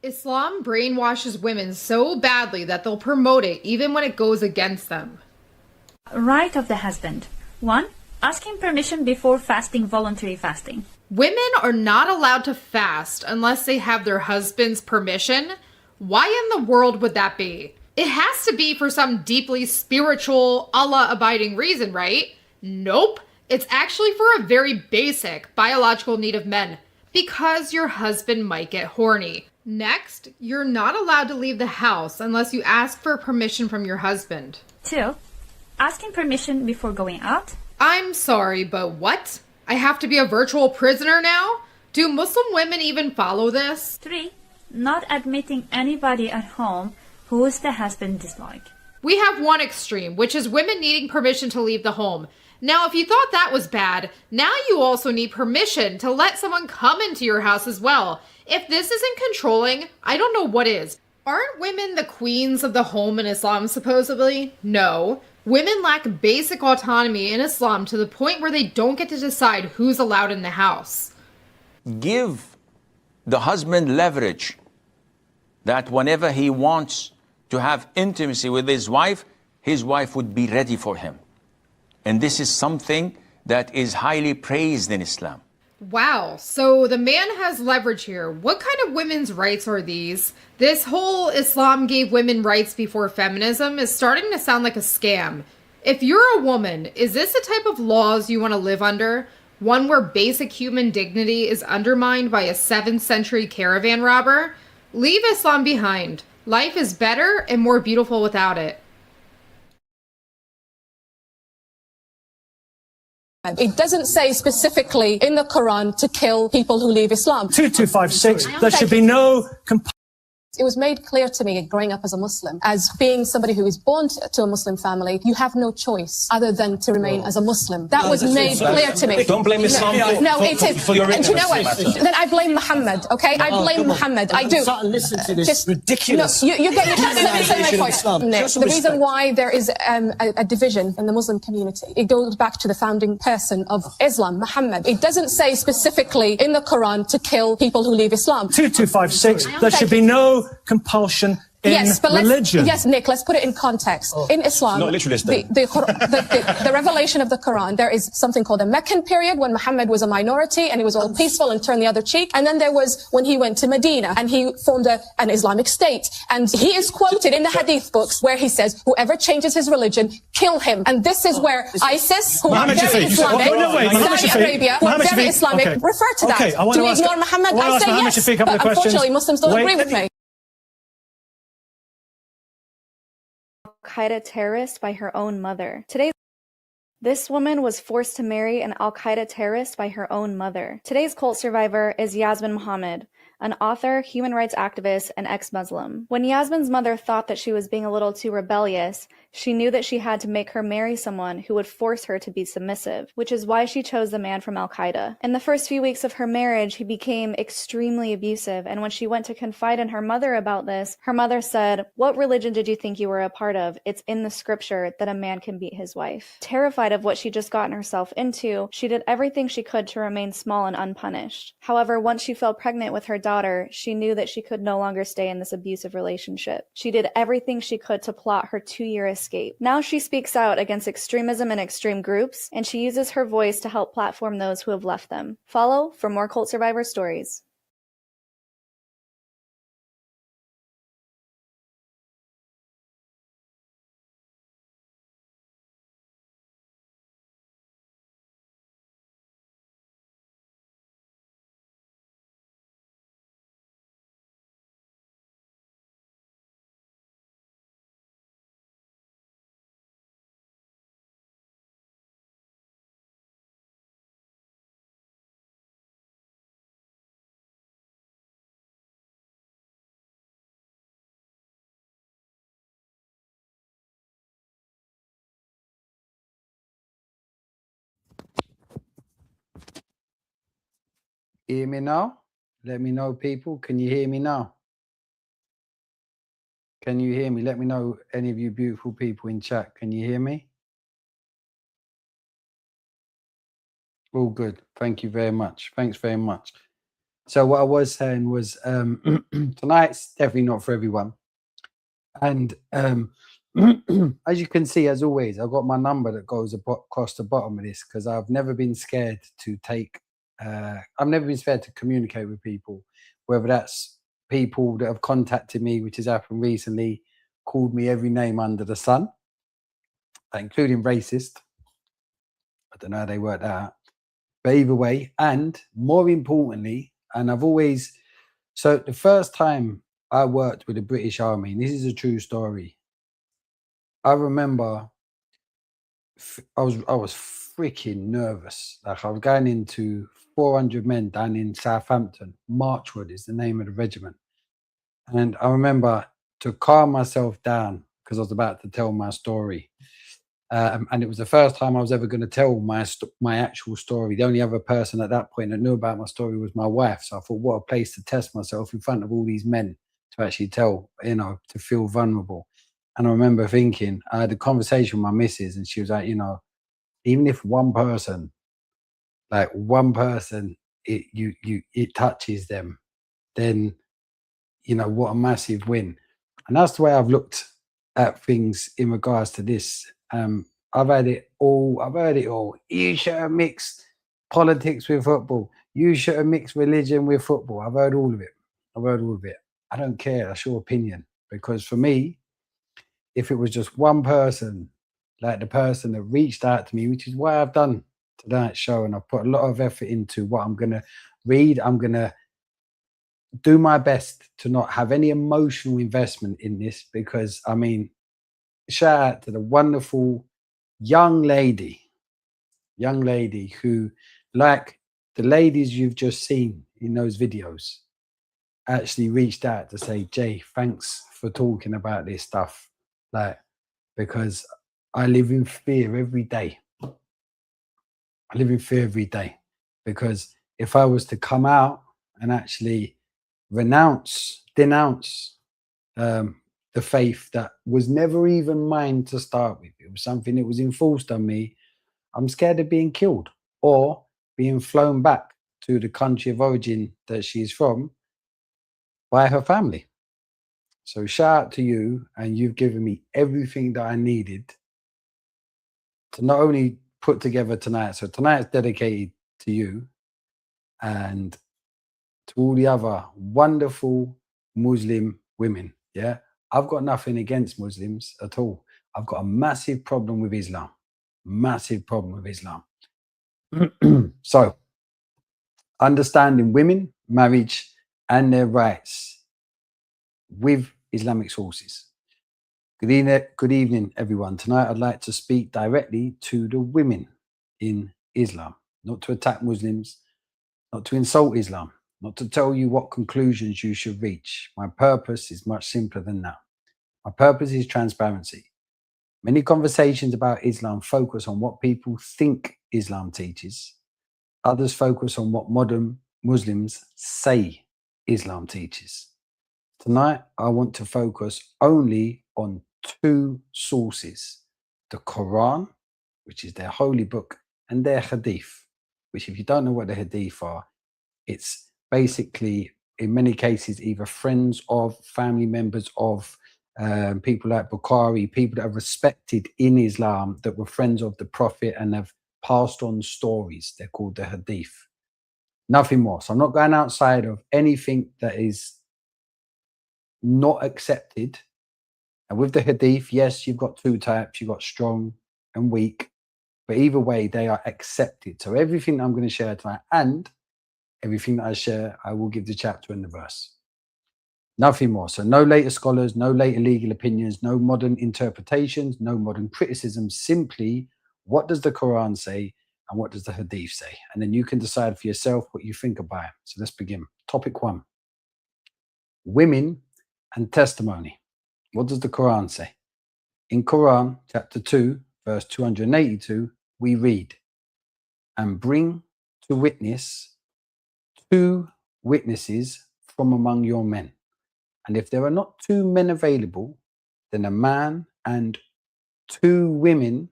Islam brainwashes women so badly that they'll promote it even when it goes against them. Right of the husband. 1. Asking permission before fasting voluntary fasting. Women are not allowed to fast unless they have their husband's permission. Why in the world would that be? It has to be for some deeply spiritual, Allah-abiding reason, right? Nope. It's actually for a very basic biological need of men, because your husband might get horny. Next, you're not allowed to leave the house unless you ask for permission from your husband. 2. Asking permission before going out. I'm sorry, but what? I have to be a virtual prisoner now? Do Muslim women even follow this? 3. Not admitting anybody at home who the husband dislike. We have one extreme, which is women needing permission to leave the home. Now, if you thought that was bad, now you also need permission to let someone come into your house as well. If this isn't controlling, I don't know what is. Aren't women the queens of the home in Islam, supposedly? No. Women lack basic autonomy in Islam to the point where they don't get to decide who's allowed in the house. Give the husband leverage that whenever he wants to have intimacy with his wife would be ready for him. And this is something that is highly praised in Islam. Wow, so the man has leverage here. What kind of women's rights are these? This whole Islam gave women rights before feminism is starting to sound like a scam. If you're a woman, is this the type of laws you want to live under? One where basic human dignity is undermined by a 7th century caravan robber? Leave Islam behind. Life is better and more beautiful without it. It doesn't say specifically in the Quran to kill people who leave Islam. 2256, there should be no It was made clear to me growing up as a Muslim, as being somebody who is born to a Muslim family, you have no choice other than to remain as a Muslim. That was made clear to me. Don't blame Islam for your ignorance. And you know what? Then I blame Muhammad, okay? I blame Muhammad. I do. Listen to this ridiculous. No, you get let me say my point. Nick, the reason why there is a division in the Muslim community, it goes back to the founding person of Islam, Muhammad. It doesn't say specifically in the Quran to kill people who leave Islam. 2256, there should be no compulsion in religion. Yes, Nick, let's put it in context. In Islam, Not literalist, the revelation of the Quran, there is something called the Meccan period when Muhammad was a minority and he was all peaceful and turned the other cheek. And then there was when he went to Medina and he formed an Islamic state. And he is quoted in the hadith books where he says, whoever changes his religion, kill him. And this is where ISIS, who are very Islamic, Saudi Arabia, who are very Islamic, refer to that. Do we ignore Muhammad? I say yes, but unfortunately Muslims don't agree with me. Al-Qaeda terrorist by her own mother. This woman was forced to marry an Al-Qaeda terrorist by her own mother. Today's cult survivor is Yasmin Mohammed, an author, human rights activist, and ex-Muslim. When Yasmin's mother thought that she was being a little too rebellious, she knew that she had to make her marry someone who would force her to be submissive, which is why she chose the man from Al-Qaeda. In the first few weeks of her marriage, he became extremely abusive, and when she went to confide in her mother about this, her mother said, "What religion did you think you were a part of? It's in the scripture that a man can beat his wife." Terrified of what she'd just gotten herself into, she did everything she could to remain small and unpunished. However, once she fell pregnant with her daughter, she knew that she could no longer stay in this abusive relationship. She did everything she could to plot her 2-year escape. Now she speaks out against extremism and extreme groups, and she uses her voice to help platform those who have left them. Follow for more cult survivor stories. Hear me now? Let me know, people. Can you hear me now? Can you hear me? Let me know, any of you beautiful people in chat. Can you hear me? All good. Thank you very much. Thanks very much. So what I was saying was tonight's definitely not for everyone. And as you can see, as always, I've got my number that goes across the bottom of this because I've never been scared to take, I've never been scared to communicate with people, whether that's people that have contacted me, which has happened recently, called me every name under the sun, including racist. I don't know how they worked that out. But either way, and more importantly, and I've always, so the first time I worked with the British Army, and this is a true story. I remember I was freaking nervous. Like I was going into 400 men down in Southampton. Marchwood is the name of the regiment. And I remember to calm myself down because I was about to tell my story. And it was the first time I was ever going to tell my actual story. The only other person at that point that knew about my story was my wife. So I thought, what a place to test myself in front of all these men to actually tell, you know, to feel vulnerable. And I remember thinking, I had a conversation with my missus, and she was like, you know, even if one person, it touches them, then, you know, what a massive win. And that's the way I've looked at things in regards to this. I've heard it all. You shouldn't mix politics with football. You shouldn't mix religion with football. I've heard all of it. I don't care. That's your opinion. Because for me, if it was just one person, like the person that reached out to me, which is why I've done tonight's show, and I've put a lot of effort into what I'm going to read. I'm going to do my best to not have any emotional investment in this because, I mean, shout out to the wonderful young lady who, like the ladies you've just seen in those videos, actually reached out to say, Jay, thanks for talking about this stuff. Like, because I live in fear every day. Because if I was to come out and actually denounce the faith that was never even mine to start with, it was something that was enforced on me, I'm scared of being killed or being flown back to the country of origin that she's from by her family. So shout out to you, and you've given me everything that I needed to not only put together tonight. So tonight is dedicated to you and to all the other wonderful Muslim women. Yeah, I've got nothing against Muslims at all. I've got a massive problem with Islam. So, understanding women, marriage, and their rights with Islamic sources. Good evening, everyone. Tonight, I'd like to speak directly to the women in Islam, not to attack Muslims, not to insult Islam, not to tell you what conclusions you should reach. My purpose is much simpler than that. My purpose is transparency. Many conversations about Islam focus on what people think Islam teaches. Others focus on what modern Muslims say Islam teaches. Tonight, I want to focus only on two sources: the Quran, which is their holy book, and their Hadith, which, if you don't know what the Hadith are, it's basically, in many cases, either friends of, family members of, people like Bukhari, people that are respected in Islam that were friends of the Prophet and have passed on stories. They're called the Hadith. Nothing more. So I'm not going outside of anything that is not accepted. And with the Hadith, yes, you've got two types. You've got strong and weak. But either way, they are accepted. So everything that I'm going to share tonight, and everything that I share, I will give the chapter and the verse. Nothing more. So no later scholars, no later legal opinions, no modern interpretations, no modern criticism. Simply, what does the Quran say and what does the Hadith say? And then you can decide for yourself what you think about it. So let's begin. Topic 1. Women and testimony. What does the Quran say? In Quran, chapter 2, verse 282, we read, and bring to witness 2 witnesses from among your men. And if there are not 2 men available, then a man and 2 women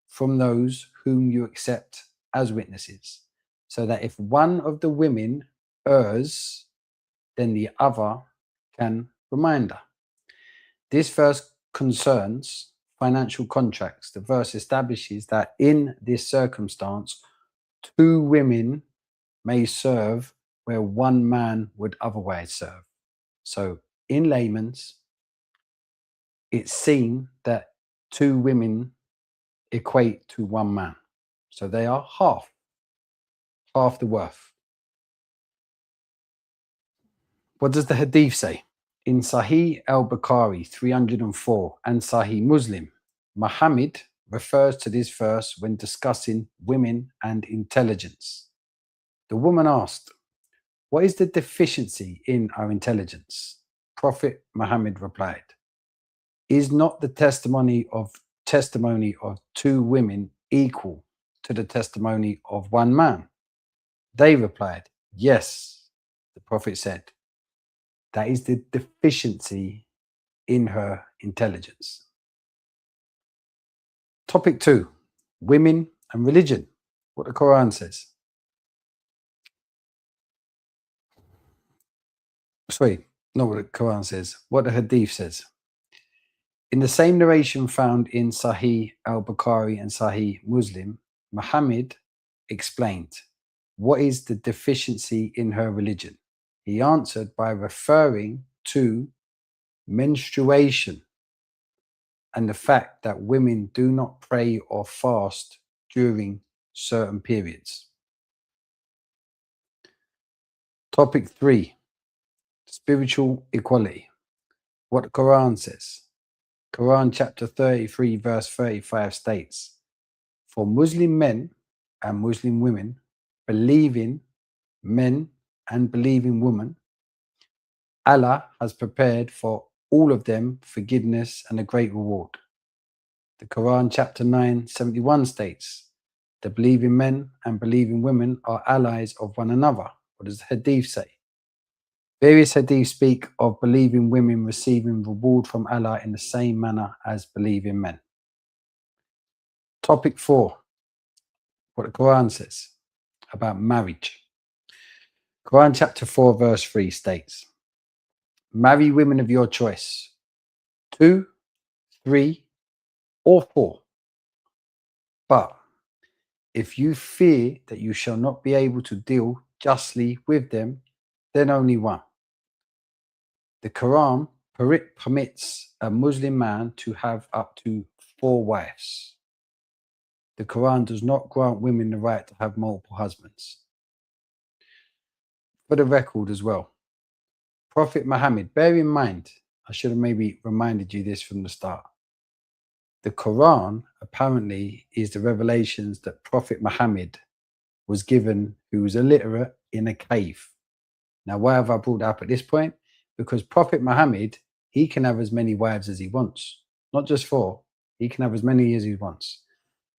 from those whom you accept as witnesses. So that if one of the women errs, then the other can remind her. This verse concerns financial contracts. The verse establishes that in this circumstance, two women may serve where one man would otherwise serve. So in layman's, it's seen that two women equate to one man. So they are half the worth. What does the hadith say? In Sahih al-Bukhari 304 and Sahih Muslim, Muhammad refers to this verse when discussing women and intelligence. The woman asked, "What is the deficiency in our intelligence?" Prophet Muhammad replied, "Is not the testimony of two women equal to the testimony of one man?" They replied, "Yes." The Prophet said, "That is the deficiency in her intelligence." Topic 2, women and religion. What the Quran says. Sorry, not what the Quran says, what the Hadith says. In the same narration found in Sahih al-Bukhari and Sahih Muslim, Muhammad explained, "What is the deficiency in her religion?" He answered by referring to menstruation and the fact that women do not pray or fast during certain periods. Topic 3, spiritual equality. What the Quran says. Quran chapter 33 verse 35 states, "For Muslim men and Muslim women, believing men and believing women, Allah has prepared for all of them forgiveness and a great reward." The Quran chapter 9:71 states, "The believing men and believing women are allies of one another." What does the Hadith say? Various Hadiths speak of believing women receiving reward from Allah in the same manner as believing men. Topic 4, what the Quran says about marriage. Quran chapter 4 verse 3 states, "Marry women of your choice, 2, 3, or 4. But if you fear that you shall not be able to deal justly with them, then only one." The Quran permits a Muslim man to have up to 4 wives. The Quran does not grant women the right to have multiple husbands. For the record as well, Prophet Muhammad, bear in mind, I should have maybe reminded you this from the start. The Quran apparently is the revelations that Prophet Muhammad was given, who was illiterate, in a cave. Now, why have I brought that up at this point? Because Prophet Muhammad, he can have as many wives as he wants. Not just 4, he can have as many as he wants.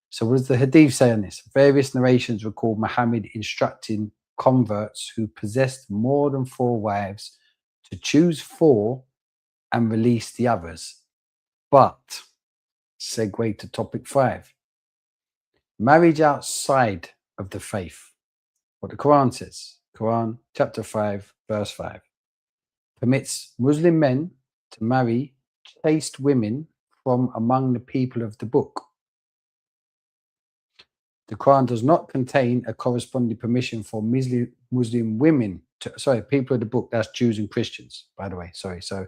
So what does the Hadith say on this? Various narrations record Muhammad instructing converts who possessed more than 4 wives to choose 4 and release the others. But, segue to topic 5, marriage outside of the faith. What the Quran says, Quran chapter 5 verse 5, permits Muslim men to marry chaste women from among the people of the book. The Quran does not contain a corresponding permission for Muslim women to, people of the book, that's Jews and Christians, by the way, sorry. So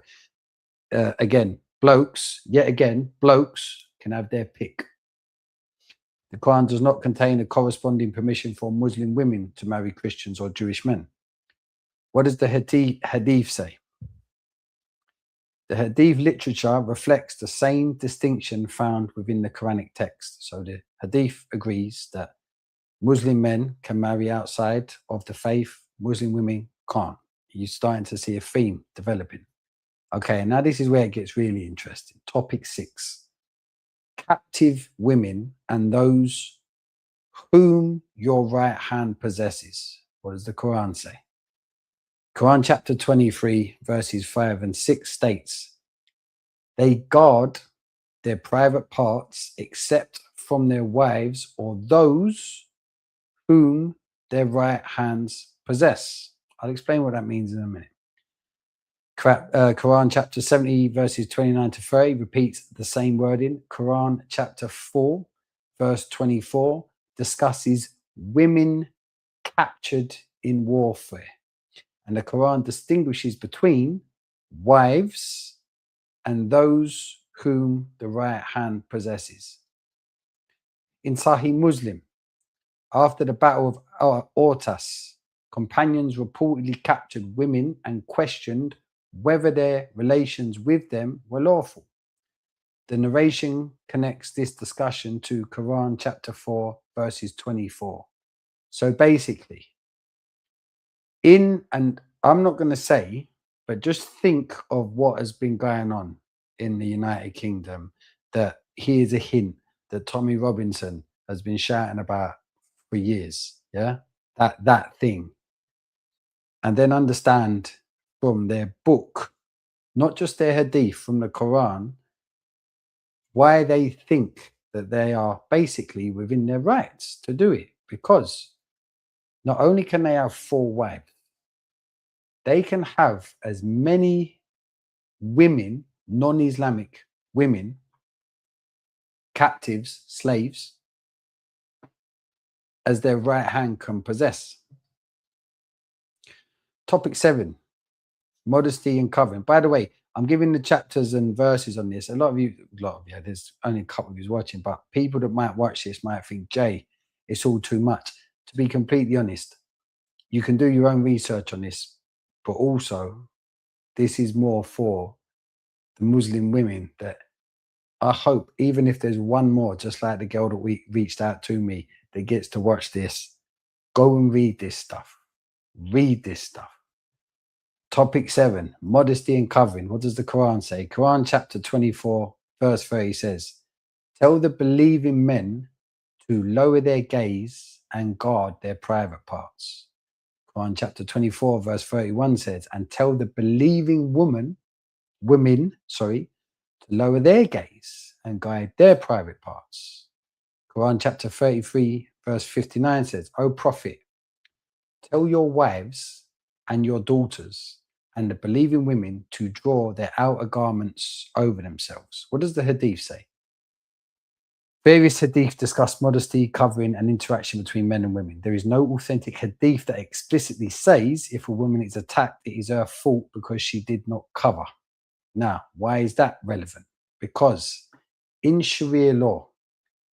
again, blokes can have their pick. The Quran does not contain a corresponding permission for Muslim women to marry Christians or Jewish men. What does the Hadith say? The Hadith literature reflects the same distinction found within the Quranic text. So the Hadith agrees that Muslim men can marry outside of the faith, Muslim women can't. You're starting to see a theme developing. Okay, now this is where it gets really interesting. Topic 6, captive women and those whom your right hand possesses. What does the Quran say? Quran chapter 23 verses 5 and 6 states, "They guard their private parts except from their wives or those whom their right hands possess." I'll explain what that means in a minute. Quran chapter 70 verses 29 to 30 repeats the same wording. Quran chapter 4 verse 24 discusses women captured in warfare. And the Quran distinguishes between wives and those whom the right hand possesses. In Sahih Muslim, after the Battle of Ortas, companions reportedly captured women and questioned whether their relations with them were lawful. The narration connects this discussion to Quran chapter 4 verses 24. So basically, and I'm not going to say, but just think of what has been going on in the United Kingdom, that here's a hint that Tommy Robinson has been shouting about for years. Yeah, that thing. And then understand from their book, not just their hadith, from the Quran, why they think that they are basically within their rights to do it. Because not only can they have 4 wives, they can have as many women, non-Islamic women, captives, slaves, as their right hand can possess. Topic 7, modesty and covering. By the way, I'm giving the chapters and verses on this. A lot of you, there's only a couple of you watching, but people that might watch this might think, Jay, it's all too much. To be completely honest, you can do your own research on this, but also this is more for the Muslim women that I hope, even if there's one more, just like the girl that reached out to me that gets to watch this, go and read this stuff. Read this stuff. Topic 7, modesty and covering. What does the Quran say? Quran chapter 24, verse 30 says, tell the believing men to lower their gaze and guard their private parts. Quran chapter 24, verse 31 says, and tell the believing women, to lower their gaze and guide their private parts. Quran chapter 33, verse 59 says, O Prophet, tell your wives and your daughters and the believing women to draw their outer garments over themselves. What does the hadith say? Various hadith discuss modesty, covering, and interaction between men and women. There is no authentic hadith that explicitly says if a woman is attacked, it is her fault because she did not cover. Now, why is that relevant? Because in Sharia law,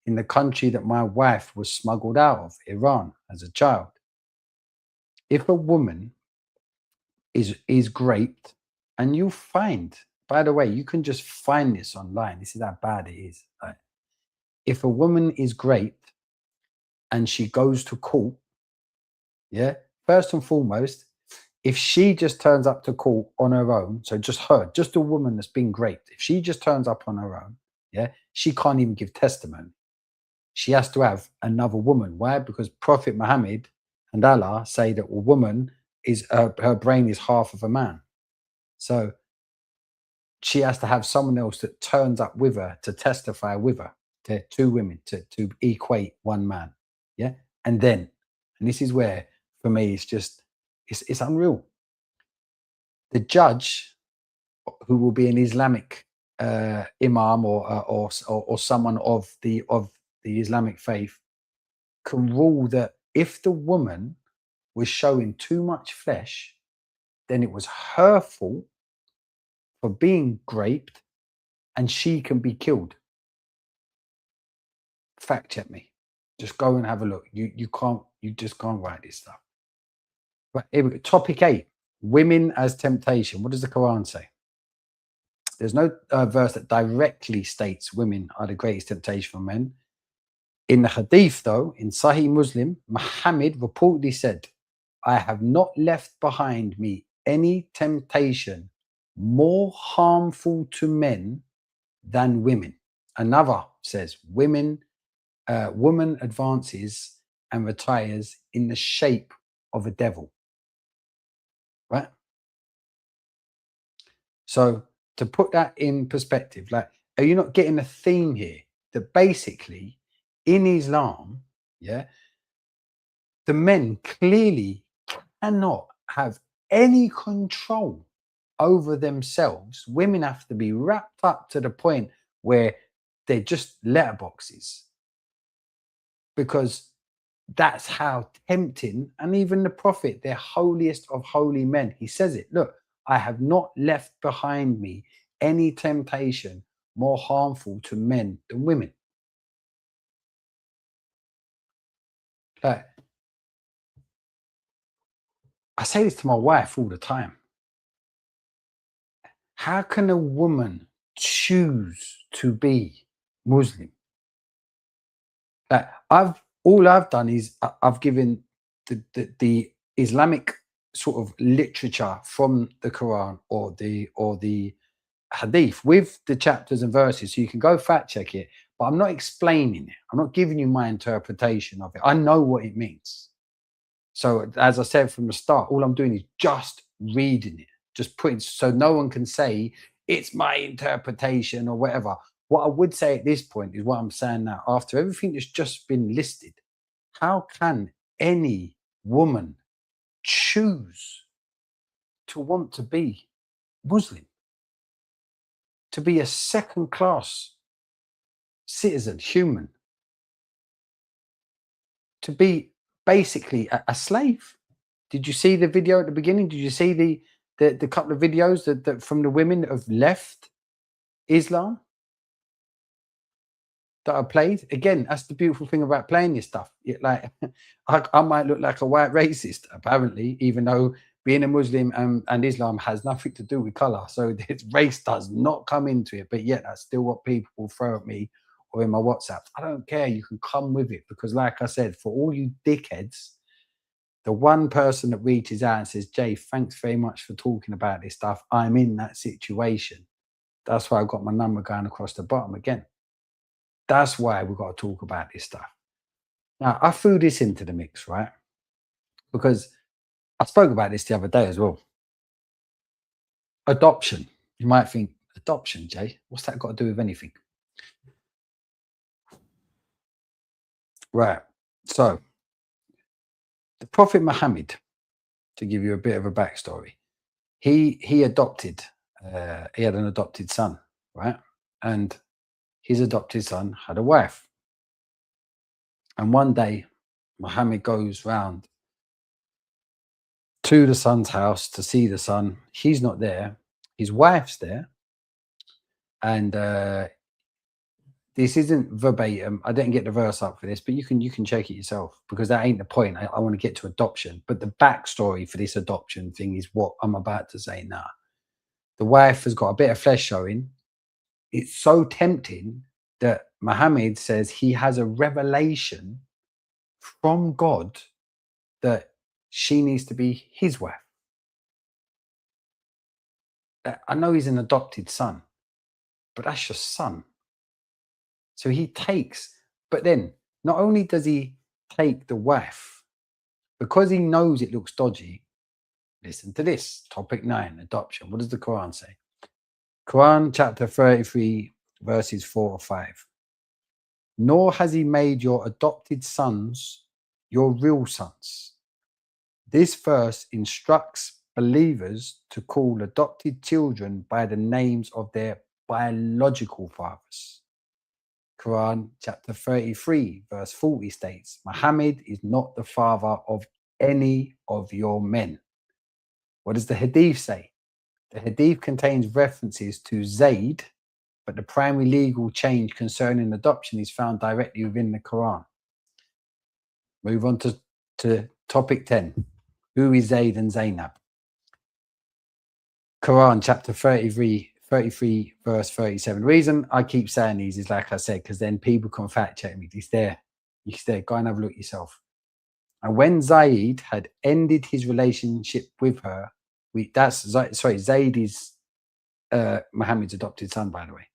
in the country that my wife was smuggled out of, Iran, as a child, if a woman is raped, and you'll find, by the way, you can just find this online. This is how bad it is. Right? If a woman is raped and she goes to court, yeah, first and foremost, if she just turns up to court on her own, so just a woman that's been raped, if she just turns up on her own, yeah, she can't even give testimony. She has to have another woman. Why? Because Prophet Muhammad and Allah say that a woman is her brain is half of a man. So she has to have someone else that turns up with her to testify with her, to 2 women to equate 1 man. Yeah. And this is where, for me, it's unreal. The judge, who will be an Islamic imam or someone of the Islamic faith, can rule that if the woman was showing too much flesh, then it was her fault for being raped and she can be killed. Fact check me. Just go and have a look. You just can't write this stuff. Right, here we go. Topic 8, women as temptation. What does the Quran say? There's no verse that directly states women are the greatest temptation for men. In the hadith, though, in Sahih Muslim, Muhammad reportedly said, I have not left behind me any temptation more harmful to men than women. Another says, woman advances and retires in the shape of a devil. Right? So to put that in perspective, like, are you not getting a theme here that basically in Islam, yeah, the men clearly cannot have any control over themselves. Women have to be wrapped up to the point where they're just letterboxes, because that's how tempting. And even the prophet, the holiest of holy men, he says it. Look, I have not left behind me any temptation more harmful to men than women. Like, I say this to my wife all the time. How can a woman choose to be Muslim? Like, all I've done is I've given the Islamic sort of literature from the Quran or the Hadith with the chapters and verses, so you can go fact check it. But I'm not explaining it. I'm not giving you my interpretation of it. I know what it means. So as I said from the start, all I'm doing is just reading it, just putting, so no one can say it's my interpretation or whatever. What I would say at this point is what I'm saying now. After everything that's just been listed, how can any woman choose to want to be Muslim, to be a second-class citizen, human, to be basically a slave? Did you see the video at the beginning? Did you see the couple of videos that from the women that have left Islam that are played? Again, that's the beautiful thing about playing this stuff. Like, I might look like a white racist, apparently, even though being a Muslim and Islam has nothing to do with color. So race does not come into it, but yet that's still what people will throw at me or in my WhatsApp. I don't care. You can come with it, because like I said, for all you dickheads, the one person that reaches out and says, Jay, thanks very much for talking about this stuff. I'm in that situation. That's why I've got my number going across the bottom again. That's why we've got to talk about this stuff. Now, I threw this into the mix, right? Because I spoke about this the other day as well. Adoption. You might think, adoption, Jay? What's that got to do with anything? Right. So, the Prophet Muhammad, to give you a bit of a backstory, he adopted, he had an adopted son, right? And his adopted son had a wife. And one day, Muhammad goes round to the son's house to see the son. He's not there. His wife's there. And this isn't verbatim. I didn't get the verse up for this, but you can check it yourself, because that ain't the point. I want to get to adoption. But the backstory for this adoption thing is what I'm about to say now. The wife has got a bit of flesh showing. It's so tempting that Muhammad says he has a revelation from God that she needs to be his wife. I know he's an adopted son, but that's your son. So he takes, but then not only does he take the wife, because he knows it looks dodgy. Listen to this, topic 9, adoption. What does the Quran say? Quran chapter 33, verses 4 or 5. Nor has he made your adopted sons your real sons. This verse instructs believers to call adopted children by the names of their biological fathers. Quran chapter 33, verse 40 states, Muhammad is not the father of any of your men. What does the Hadith say? The Hadith contains references to Zayd, but the primary legal change concerning adoption is found directly within the Quran. Move on to topic 10. Who is Zayd and Zainab? Quran chapter 33, verse 37. The reason I keep saying these is, like I said, because then people can fact check me. It's there. It's there. Go and have a look yourself. And when Zayd had ended his relationship with her, Zayd is Muhammad's adopted son, by the way.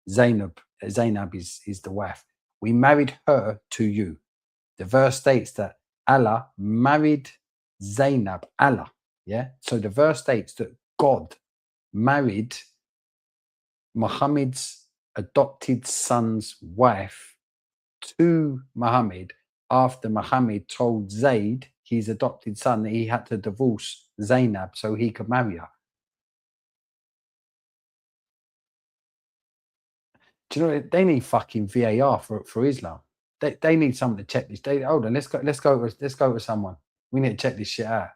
Zainab is the wife. We married her to you. The verse states that Allah married Zainab. Allah, yeah? So the verse states that God married Muhammad's adopted son's wife to Muhammad after Muhammad told Zayd his adopted son that he had to divorce Zainab so he could marry her. Do you know they need fucking VAR for Islam? They need someone to check this. Hold on, let's go with someone. We need to check this shit out.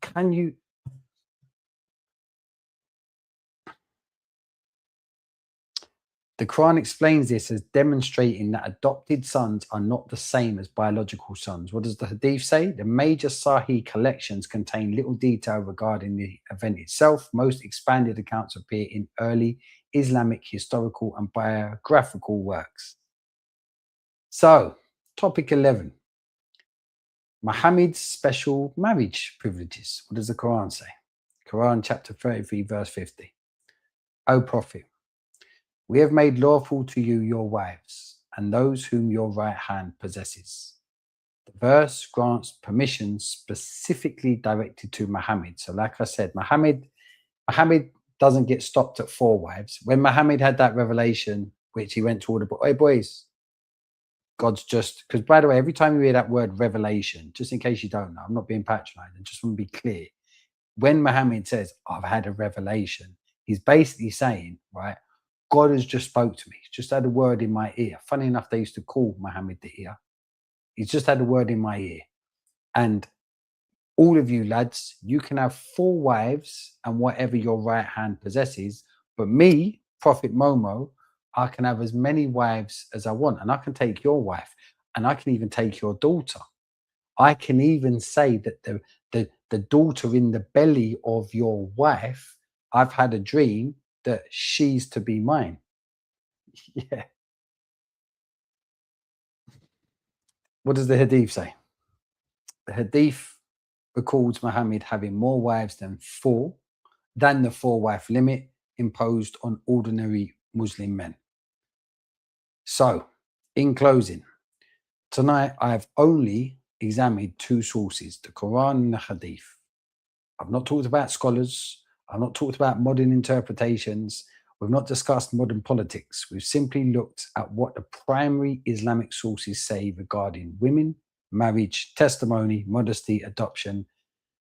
Can you? The Quran explains this as demonstrating that adopted sons are not the same as biological sons. What does the Hadith say? The major Sahih collections contain little detail regarding the event itself. Most expanded accounts appear in early Islamic historical and biographical works. So, topic 11. Muhammad's special marriage privileges. What does the Quran say? Quran chapter 33 verse 50. O Prophet, we have made lawful to you your wives and those whom your right hand possesses. The verse grants permission specifically directed to Muhammad. So like I said, Muhammad doesn't get stopped at 4 wives. When Muhammad had that revelation, which he went to all the boys, hey boys, God's just, because by the way, every time you hear that word revelation, just in case you don't know, I'm not being patronizing, I just want to be clear. When Muhammad says, I've had a revelation, he's basically saying, right, God has just spoke to me. He's just had a word in my ear. Funny enough, they used to call Muhammad the ear. He's just had a word in my ear. And all of you lads, you can have 4 wives and whatever your right hand possesses. But me, Prophet Momo, I can have as many wives as I want. And I can take your wife. And I can even take your daughter. I can even say that the daughter in the belly of your wife, I've had a dream that she's to be mine. Yeah. What does the Hadith say? The Hadith records Muhammad having more wives than 4, than the 4-wife limit imposed on ordinary Muslim men. So, in closing, tonight I have only examined 2 sources, the Quran and the Hadith. I've not talked about scholars. I've not talked about modern interpretations. We've not discussed modern politics. We've simply looked at what the primary Islamic sources say regarding women, marriage, testimony, modesty, adoption,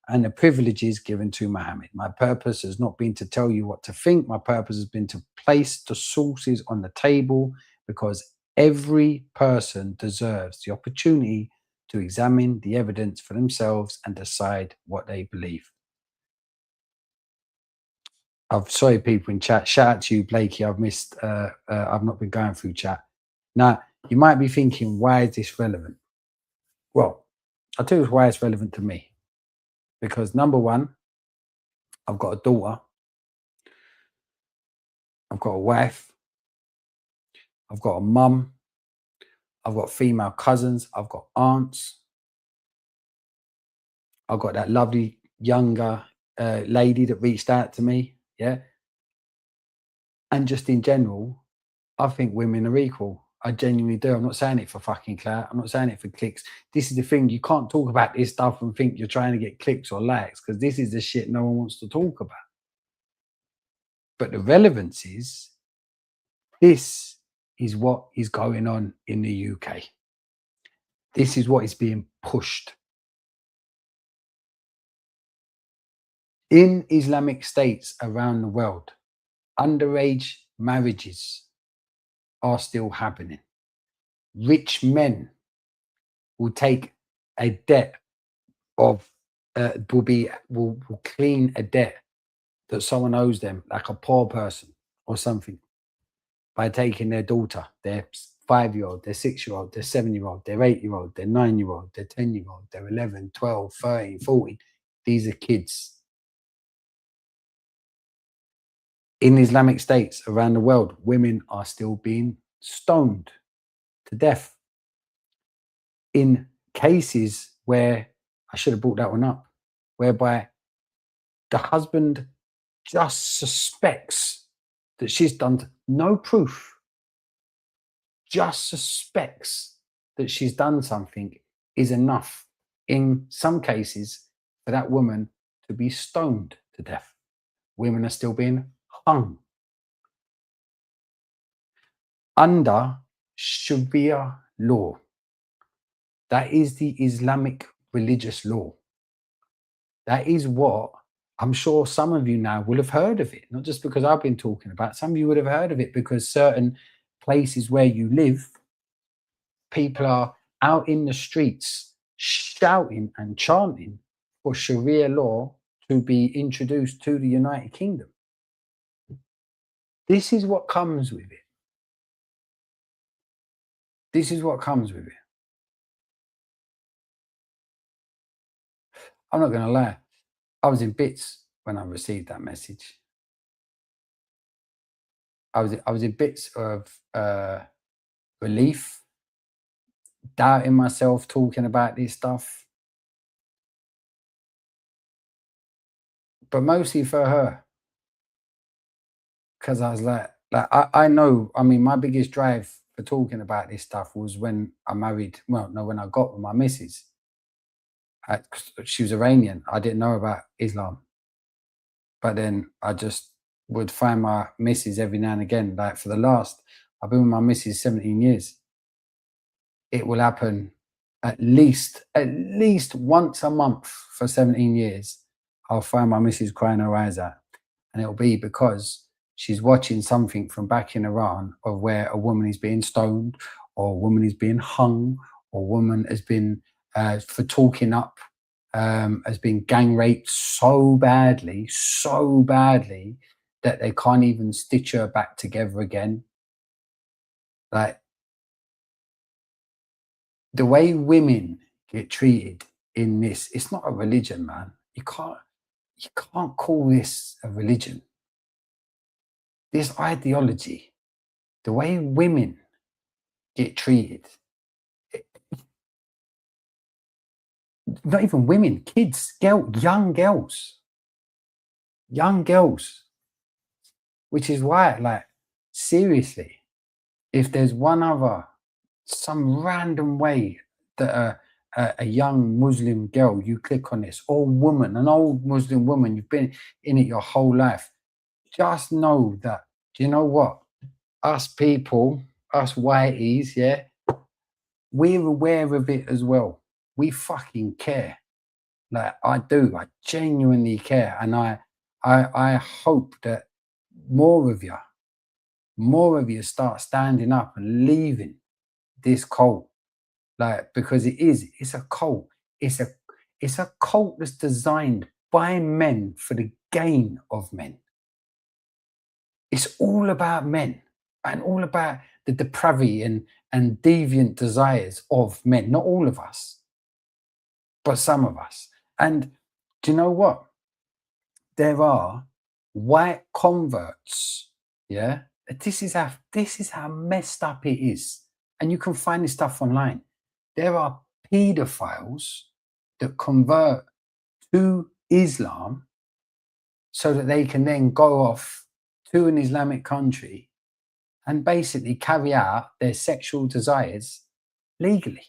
and the privileges given to Muhammad. My purpose has not been to tell you what to think. My purpose has been to place the sources on the table because every person deserves the opportunity to examine the evidence for themselves and decide what they believe. I'm sorry, people in chat. Shout out to you, Blakey. I've not been going through chat. Now, you might be thinking, why is this relevant? Well, I'll tell you why it's relevant to me. Because number one, I've got a daughter. I've got a wife. I've got a mum. I've got female cousins. I've got aunts. I've got that lovely younger lady that reached out to me. Yeah. And just in general, I think women are equal. I genuinely do. I'm not saying it for fucking clout. I'm not saying it for clicks. This is the thing. You can't talk about this stuff and think you're trying to get clicks or likes because this is the shit no one wants to talk about. But the relevance is, this is what is going on in the UK. This is what is being pushed. In Islamic states around the world, underage marriages are still happening. Rich men will take a debt of, will clean a debt that someone owes them, like a poor person or something, by taking their daughter, their 5-year-old, their 6-year-old, their 7-year-old, their 8-year-old, their 9-year-old, their 10-year-old, their 11, 12, 13, 14. These are kids. In Islamic states around the world, women are still being stoned to death. In cases where, I should have brought that one up, whereby the husband just suspects that she's done, no proof, just suspects that she's done something is enough, in some cases, for that woman to be stoned to death. Women are still being hung under Sharia law. That is the Islamic religious law. That is what I'm sure some of you now will have heard of it, not just because I've been talking about it. Some of you would have heard of it because certain places where you live, people are out in the streets shouting and chanting for Sharia law to be introduced to the United Kingdom. This is what comes with it. This is what comes with it. I'm not going to lie. I was in bits when I received that message. I was in bits of relief, doubting myself, talking about this stuff. But mostly for her. Because I was like I know, I mean, my biggest drive for talking about this stuff was when I married, well, no, when I got with my missus. She was Iranian. I didn't know about Islam. But then I just would find my missus every now and again. Like for the last, I've been with my missus 17 years. It will happen at least once a month for 17 years. I'll find my missus crying her eyes out. And it'll be because she's watching something from back in Iran of where a woman is being stoned, or a woman is being hung, or a woman has been, for talking up, has been gang raped so badly that they can't even stitch her back together again. Like, the way women get treated in this, it's not a religion, man. You can't call this a religion. This ideology, the way women get treated, not even women, kids, young girls, which is why, like, seriously, if there's some random way that a young Muslim girl, you click on this, or woman, an old Muslim woman, you've been in it your whole life, just know that, do you know what? Us people, us whiteys, yeah, we're aware of it as well. We fucking care. Like, I do. I genuinely care. And I hope that more of you start standing up and leaving this cult. Like, because it's a cult. It's a cult that's designed by men for the gain of men. It's all about men and all about the depravity and deviant desires of men. Not all of us, but some of us. And do you know what? There are white converts, yeah? This is how messed up it is. And you can find this stuff online. There are pedophiles that convert to Islam so that they can then go off to an Islamic country and basically carry out their sexual desires legally.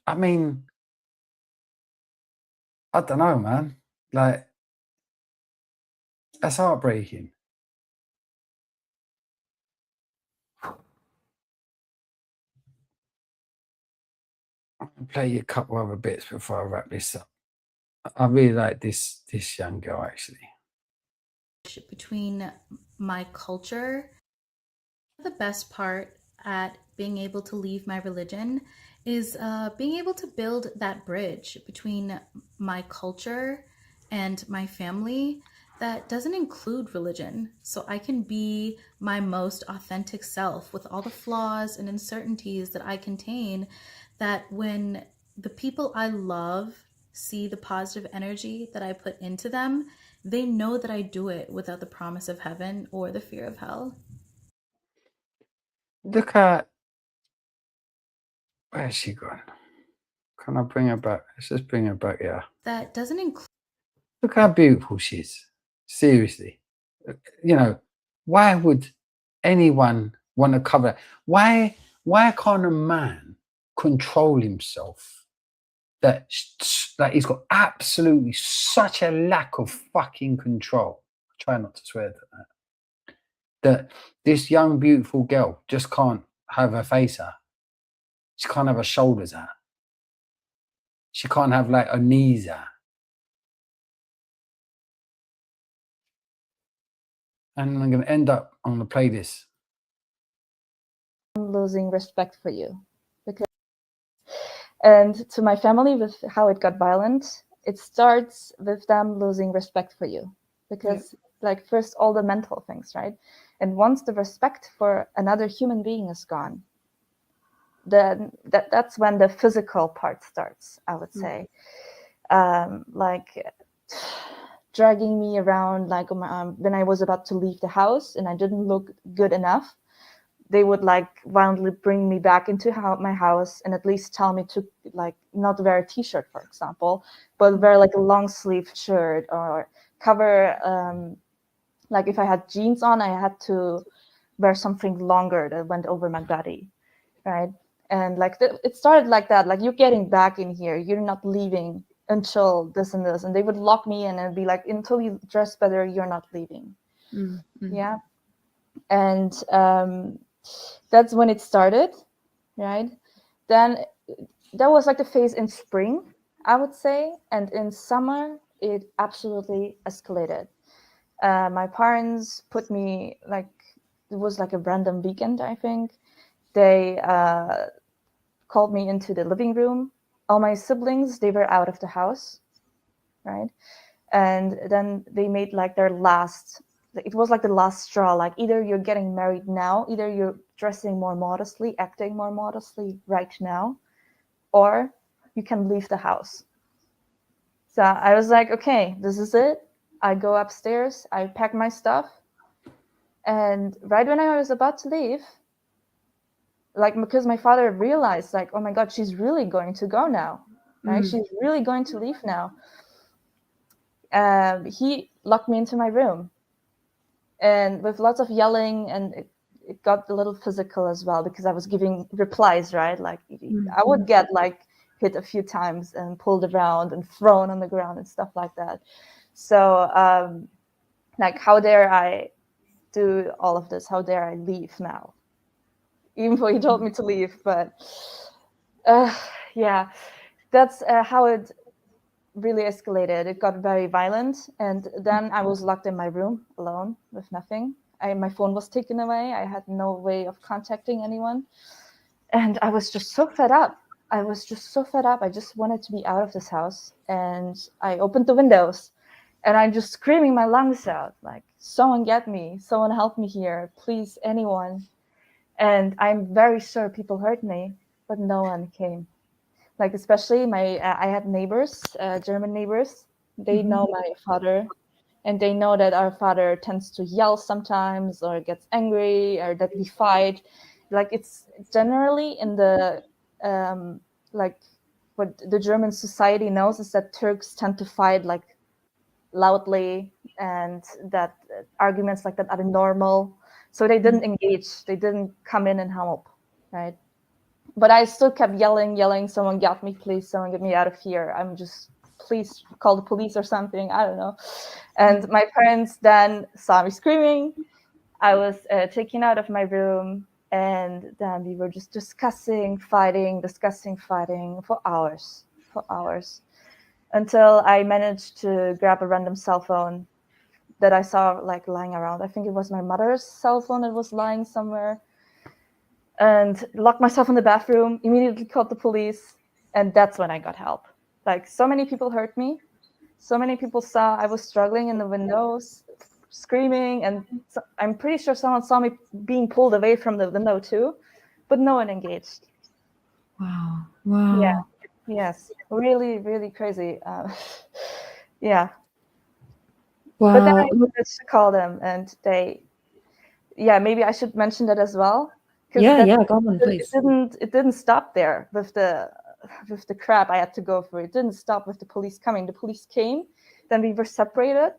I mean, I don't know, man. Like, that's heartbreaking. I'll play you a couple other bits before I wrap this up. I really like this young girl, actually. Between my culture, the best part at being able to leave my religion is being able to build that bridge between my culture and my family that doesn't include religion. So I can be my most authentic self with all the flaws and uncertainties that I contain, that when the people I love see the positive energy that I put into them, they know that I do it without the promise of heaven or the fear of hell. Look at, where's she gone? Can I bring her back? Let's just bring her back here. That doesn't include. Look how beautiful she is. Seriously. You know, why would anyone want to cover? Why can't a man control himself that he's got absolutely such a lack of fucking control? I try not to swear to that. That this young, beautiful girl just can't have her face out. She can't have her shoulders out. She can't have like her knees out. And I'm going to end up, I'm going to play this. I'm losing respect for you. And to my family, with how it got violent, it starts with them losing respect for you. Because like first all the mental things, right? And once the respect for another human being is gone, then that's when the physical part starts, I would say. Like dragging me around, like when I was about to leave the house and I didn't look good enough, they would like violently bring me back into my house and at least tell me to like not wear a t-shirt, for example, but wear like a long sleeve shirt, or cover, like if I had jeans on, I had to wear something longer that went over my body, right? And like it started like that, like you're getting back in here, you're not leaving until this and this, and they would lock me in and be like, until you dress better, you're not leaving. Yeah. And that's when it started, right? Then that was like the phase in spring, I would say, and in summer it absolutely escalated. My parents put me, like, it was like a random weekend, I think. They called me into the living room. All my siblings, they were out of the house, right? And then they made like their last, it was like the last straw, like either you're getting married now, either you're dressing more modestly, acting more modestly right now, or you can leave the house. So I was like, okay, this is it. I go upstairs, I pack my stuff. And right when I was about to leave, like, because my father realized, like, oh my God, she's really going to go now, right? She's really going to leave now. He locked me into my room, and with lots of yelling, and it got a little physical as well, because I was giving replies, right? Like I would get like hit a few times and pulled around and thrown on the ground and stuff like that. So like, how dare I do all of this? How dare I leave now? Even though he told me to leave, but yeah, that's how it really escalated. It got very violent, and then I was locked in my room alone with nothing. My phone was taken away. I had no way of contacting anyone, and I was just so fed up. I just wanted to be out of this house, and I opened the windows, and I'm just screaming my lungs out, like, someone get me, someone help me here, please, anyone. And I'm very sure people heard me, but no one came. Like, especially I had neighbors, German neighbors. They know my father, and they know that our father tends to yell sometimes, or gets angry, or that we fight. Like, it's generally in the, like, what the German society knows is that Turks tend to fight like loudly, and that arguments like that are normal. So they didn't engage. They didn't come in and help, right? But I still kept yelling, someone get me, please, someone get me out of here. I'm just, please call the police or something, I don't know. And my parents then saw me screaming. I was taken out of my room, and then we were just discussing, fighting for hours, until I managed to grab a random cell phone that I saw like lying around. I think it was my mother's cell phone that was lying somewhere, and locked myself in the bathroom, immediately called the police, and that's when I got help. Like, so many people heard me. So many people saw I was struggling in the windows, screaming, and I'm pretty sure someone saw me being pulled away from the window too, but no one engaged. Wow. Yeah. Yes. Really, really crazy. Yeah. Wow. But then I managed to call them, and maybe I should mention that as well. Go on, please. It didn't stop there with the crap I had to go through. It didn't stop with the police coming. The police came, then we were separated.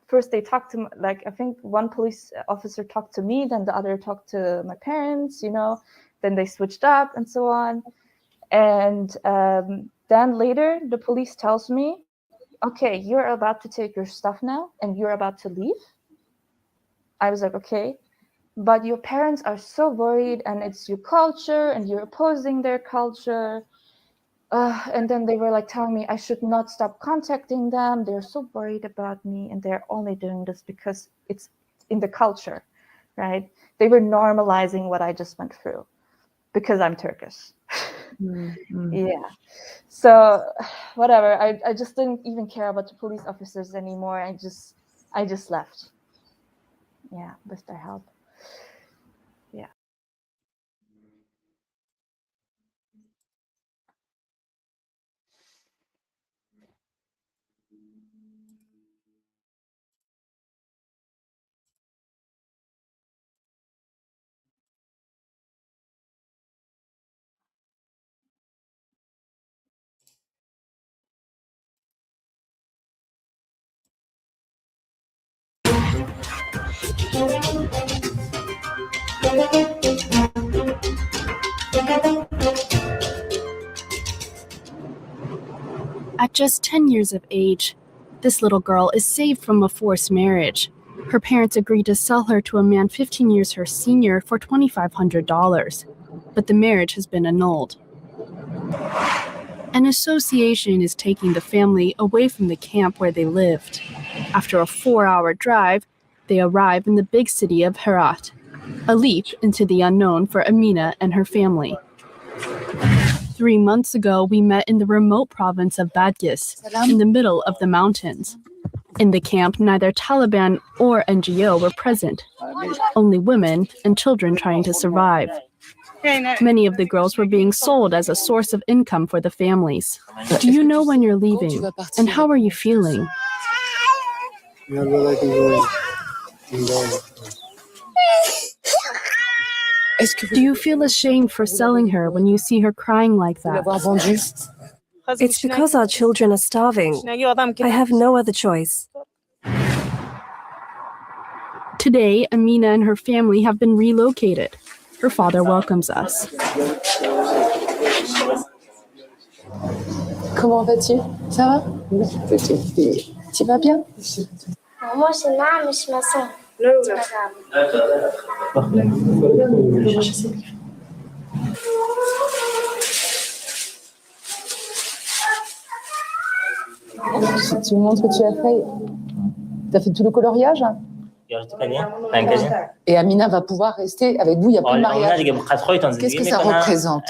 First they talked to, like, I think one police officer talked to me, then the other talked to my parents, then they switched up and so on. And then later the police tells me, okay, you're about to take your stuff now and you're about to leave. I was like, okay. but your parents are so worried, and it's your culture, and you're opposing their culture. And then they were like telling me I should not stop contacting them. They're so worried about me, and they're only doing this because it's in the culture, right? They were normalizing what I just went through because I'm Turkish. Yeah. So whatever. I just didn't even care about the police officers anymore. I just left. Yeah, with their help. Yeah. At just 10 years of age, this little girl is saved from a forced marriage. Her parents agreed to sell her to a man 15 years her senior for $2,500, but the marriage has been annulled. An association is taking the family away from the camp where they lived. After a 4-hour drive, they arrive in the big city of Herat, a leap into the unknown for Amina and her family. 3 months ago, we met in the remote province of Badghis, in the middle of the mountains. In the camp, neither Taliban or NGO were present, only women and children trying to survive. Many of the girls were being sold as a source of income for the families. Do you know when you're leaving? And how are you feeling? Do you feel ashamed for selling her when you see her crying like that? It's because our children are starving. I have no other choice. Today, Amina and her family have been relocated. Her father welcomes us. Comment vas-tu? Ça va? Tu vas bien? Moi, c'est نعم مش مساء. Tu me montres ce que tu as fait. Tu as fait tout le coloriage? Et Amina va pouvoir rester avec vous, il n'y a plus de mariage. Qu'est-ce que ça représente?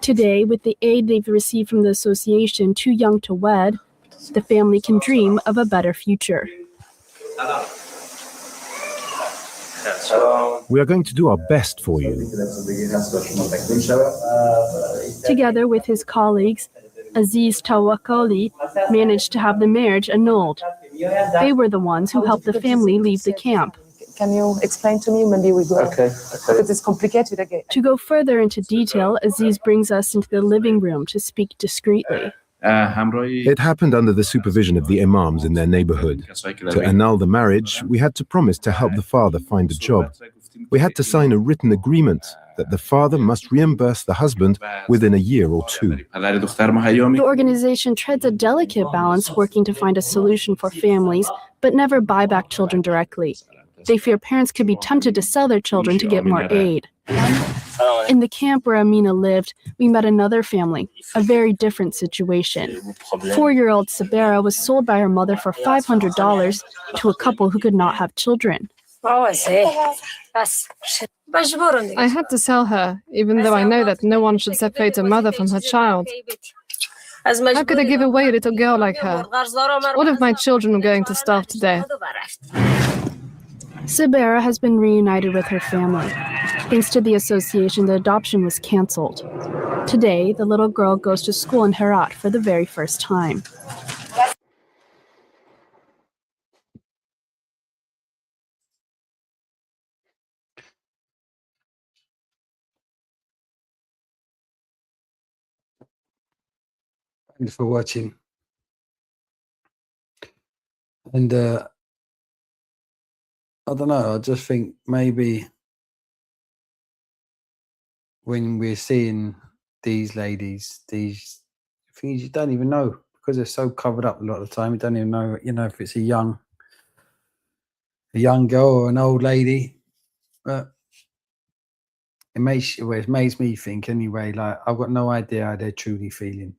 Today, with the aid they've received from the association Too Young to Wed, the family can dream of a better future. We are going to do our best for you. Together with his colleagues, Aziz Tawakkali managed to have the marriage annulled. They were the ones who helped the family leave the camp. Can you explain to me? Maybe we go. Okay. Because it's complicated again. To go further into detail, Aziz brings us into the living room to speak discreetly. It happened under the supervision of the imams in their neighborhood. To annul the marriage, we had to promise to help the father find a job. We had to sign a written agreement that the father must reimburse the husband within a year or 2. The organization treads a delicate balance, working to find a solution for families, but never buy back children directly. They fear parents could be tempted to sell their children to get more aid. In the camp where Amina lived, we met another family, a very different situation. 4-year-old Sabera was sold by her mother for $500 to a couple who could not have children. I had to sell her, even though I know that no one should separate a mother from her child. How could I give away a little girl like her? All of my children are going to starve to death. Sabera has been reunited with her family. Thanks to the association, the adoption was cancelled. Today, the little girl goes to school in Herat for the very first time. Thanks for watching. And I don't know. I just think maybe when we're seeing these ladies, these things you don't even know because they're so covered up a lot of the time. You don't even know, if it's a young girl or an old lady. But it makes me think anyway. Like I've got no idea how they're truly feeling.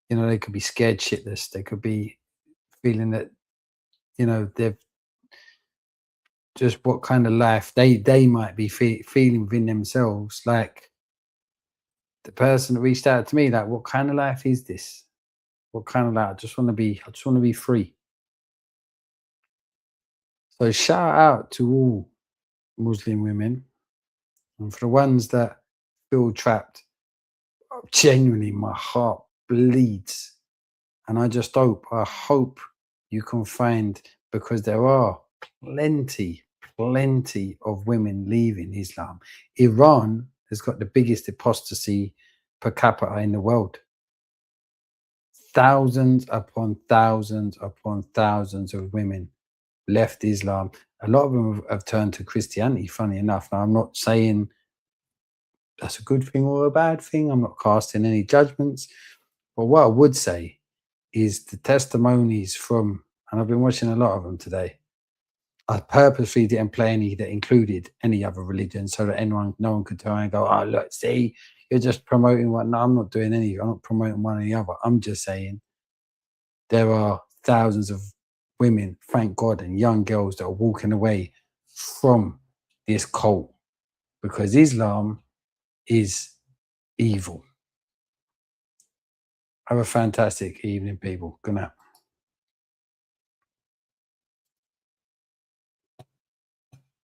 They could be scared shitless. They could be feeling that, they've just what kind of life they might be feeling within themselves. Like the person that reached out to me, like, what kind of life is this? What kind of life? I just want to be free. So shout out to all Muslim women, and for the ones that feel trapped, genuinely my heart bleeds, and I hope you can find, because there are plenty of women leaving Islam. Iran has got the biggest apostasy per capita in the world. Thousands upon thousands upon thousands of women left Islam. A lot of them have turned to Christianity, funny enough. Now, I'm not saying that's a good thing or a bad thing. I'm not casting any judgments. But what I would say is the testimonies from, and I've been watching a lot of them today, I purposely didn't play any that included any other religion so that no one could turn and go, oh, look, see, you're just promoting one. No, I'm not doing any. I'm not promoting one or the other. I'm just saying there are thousands of women, thank God, and young girls that are walking away from this cult because Islam is evil. Have a fantastic evening, people. Good night.